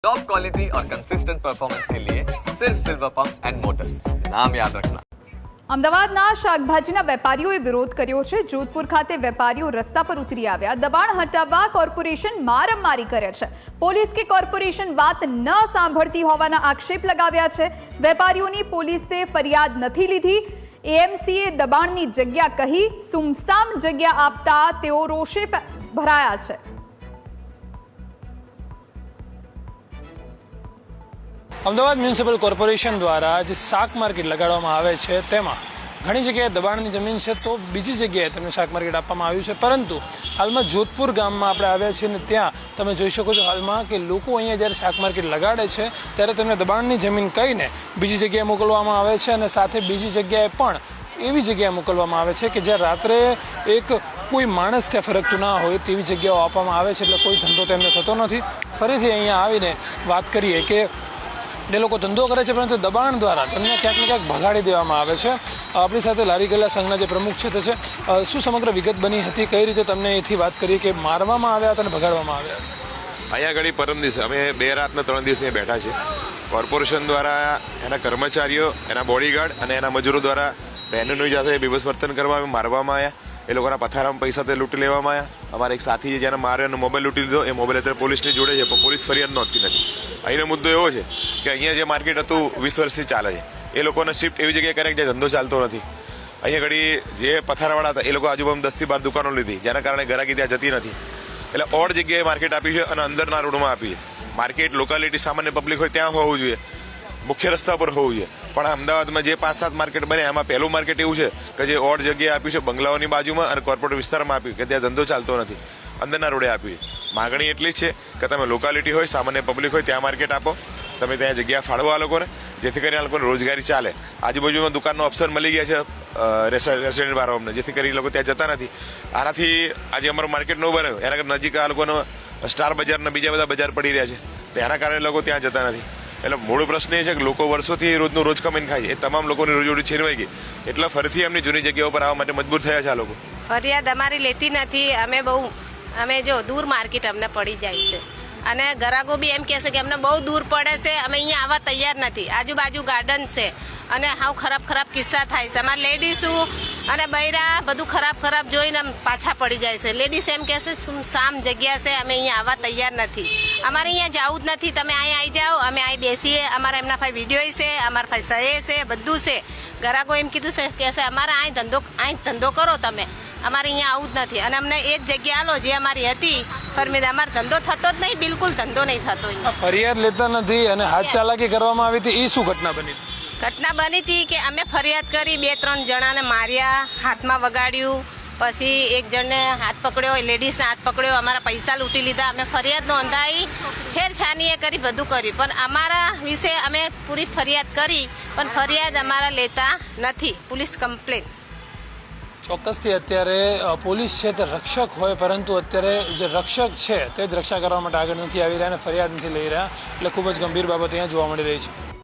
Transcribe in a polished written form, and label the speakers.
Speaker 1: Top quality और consistent performance के लिए सिर्फ सिल्वर पंप्स एंड मोटर्स, नाम याद रखना।
Speaker 2: અમદાવાદના શાકભાજીના વેપારીઓએ વિરોધ કર્યો છે। જોધપુર ખાતે વેપારીઓ રસ્તા પર ઉતરી આવ્યા। દબાણ હટાવવા કોર્પોરેશન મારામારી કરે છે। પોલીસ કે કોર્પોરેશન વાત ન સાંભળતી હોવાના આક્ષેપ લગાવ્યા છે। વેપારીઓની પોલીસે ફરિયાદ નથી લીધી। એએમસીએ દબાણની જગ્યા કહી સુમસામ જગ્યા આપતા તેઓ રોષે ભરાયા છે।
Speaker 3: અમદાવાદ મ્યુનિસિપલ કોર્પોરેશન દ્વારા જે શાક માર્કેટ લગાડવામાં આવે છે તેમાં ઘણી જગ્યાએ દબાણની જમીન છે તો બીજી જગ્યાએ તમને શાક માર્કેટ આપવામાં આવ્યું છે, પરંતુ હાલમાં જોધપુર ગામમાં આપણે આવ્યા છીએ અને ત્યાં તમે જોઈ શકો છો હાલમાં કે લોકો અહીંયા જ્યારે શાક માર્કેટ લગાડે છે ત્યારે તેમને દબાણની જમીન કહીને બીજી જગ્યાએ મોકલવામાં આવે છે અને સાથે બીજી જગ્યાએ પણ એવી જગ્યાએ મોકલવામાં આવે છે કે જ્યાં રાત્રે એક કોઈ માણસ ત્યાં ફરકતું ના હોય તેવી જગ્યાઓ આપવામાં આવે છે, એટલે કોઈ ધંધો તેમને થતો નથી। ફરીથી અહીંયા આવીને વાત કરીએ કે એ લોકો ધંધો કરે છે પરંતુ દબાણ દ્વારા તેમને ક્યાંક ને ક્યાંક ભગાડી દેવામાં આવે છે। આપણી સાથે લારી ગલ્લા સંઘના જે પ્રમુખ છે તે છે, શું સમગ્ર વિગત બની હતી, કઈ રીતે તમને એથી વાત કરીએ કે મારવામાં આવ્યા હતા અને ભગાડવામાં આવ્યા?
Speaker 4: અહીંયા આગળ પરમ દિવસે અમે 2 રાતના 3 દિવસ અહીંયા બેઠા છીએ। કોર્પોરેશન દ્વારા એના કર્મચારીઓ, એના બોડીગાર્ડ અને એના મજૂરો દ્વારા બહેનોની સાથે બેબસ વર્તન કરવામાં, મારવામાં આવ્યા। એ લોકોના પથારામાં પૈસા તે લૂંટી લેવામાં આવ્યા। અમારા એક સાથી જેને માર્યો અને મોબાઈલ લૂંટી લીધો, એ મોબાઈલ અત્યારે પોલીસની જોડે છે, પણ પોલીસ ફરિયાદ નોંધતી નથી। અહીંનો મુદ્દો એવો છે કે અહીંયા જે માર્કેટ હતું 20 વર્ષથી ચાલે છે, એ લોકોને શિફ્ટ એવી જગ્યાએ કરે કે જ્યાં ધંધો ચાલતો નથી। અહીંયા ઘડી જે પથારાવાળા હતા એ લોકો આજુબાજુ 10 થી 12 દુકાનો લીધી, જેના કારણે ગ્રાહકી ત્યાં જતી નથી, એટલે ઓડ જગ્યાએ માર્કેટ આપી છે અને અંદરના રોડમાં આપી છે। માર્કેટ લોકાલિટી સામાન્ય પબ્લિક હોય ત્યાં હોવું જોઈએ, મુખ્ય રસ્તા પર હોવું જોઈએ, પણ અમદાવાદમાં જે 5-7 માર્કેટ બને એમાં પહેલું માર્કેટ એવું છે કે જે ઓડ જગ્યાએ આપ્યું છે બંગલાઓની બાજુમાં અને કોર્પોરેટ વિસ્તારમાં આપ્યું કે ત્યાં ધંધો ચાલતો નથી, અંદરના રોડે આપ્યું છે। માગણી એટલી જ છે કે તમે લોકાલિટી હોય, સામાન્ય પબ્લિક હોય ત્યાં માર્કેટ આપો, તમે ત્યાં જગ્યા ફાળવો આ લોકોને, જેથી કરીને આ લોકોને રોજગારી ચાલે। આજુબાજુમાં દુકાનનો અવસર મળી ગયા છે રેસ્ટોરન્ટ વાળાઓને, જેથી કરી લોકો ત્યાં જતા નથી। આનાથી આજે અમારું માર્કેટ ન બન્યું, એના નજીક આ લોકોનો સ્ટાર બજારના બીજા બધા બજાર પડી રહ્યા છે, તો એના કારણે લોકો ત્યાં જતા નથી। એટલે મૂળ પ્રશ્ન એ છે કે લોકો વર્ષોથી રોજનું રોજ કમાઈને ખાય, એ તમામ લોકોની રોજીરોટી છીનવાઈ ગઈ, એટલે ફરીથી એમની જૂની જગ્યાઓ પર આવવા માટે મજબૂર થયા છે આ લોકો।
Speaker 5: ફરિયાદ અમારી લેતી નથી। અમે જો દૂર માર્કેટ અમને પડી જાય છે અને ગ્રાહકો બી એમ કહે છે કે અમને બહુ દૂર પડે છે, અમે અહીંયા આવવા તૈયાર નથી। આજુબાજુ ગાર્ડન છે અને હાવ ખરાબ કિસ્સા થાય છે। અમારા લેડીઝું અને બૈરા બધું ખરાબ જોઈને પાછા પડી જાય છે। લેડીઝ એમ કહે છે સામ જગ્યા છે, અમે અહીંયા આવવા તૈયાર નથી, અમારે અહીંયા જવું જ નથી, તમે અહીંયા આવી જાઓ, અમે અહીં બેસીએ, અમારા એમના ભાઈ વિડીયો છે, અમારા ભાઈ સહે છે, બધું છે। ગ્રાહકો એમ કીધું છે કે અમારે અહીં ધંધો કરો તમે, અમારે અહીંયા આવું જ નથી અને અમને એ જ જગ્યા આલો જે અમારી હતી ફરમીદ, અમારો ધંધો થતો જ નહીં, બિલકુલ ધંધો નહીં થતો।
Speaker 3: ફરિયાદ લેતા નથી અને હાથ ચાલાકી કરવામાં આવી હતી, એ શું ઘટના બની?
Speaker 5: ઘટના બની હતી કે અમે ફરિયાદ કરી, 2-3 જણાને માર્યા, હાથમાં વગાડ્યું, પછી એક જણને હાથ પકડ્યો, લેડીઝને હાથ પકડ્યો, અમારા પૈસા લૂંટી લીધા। અમે ફરિયાદ નોંધાઈ, છેડછાનીએ કરી, બધું કર્યું, પણ અમારા વિશે અમે પૂરી ફરિયાદ કરી, પણ ફરિયાદ અમારા લેતા નથી, પોલીસ કમ્પ્લેન।
Speaker 3: ચોક્કસથી અત્યારે પોલીસ છે તે રક્ષક હોય, પરંતુ અત્યારે જે રક્ષક છે તે જ રક્ષા કરવા માટે આગળ નથી આવી રહ્યા અને ફરિયાદ નથી લઈ રહ્યા, એટલે ખૂબ જ ગંભીર બાબત અહીંયા જોવા મળી રહી છે।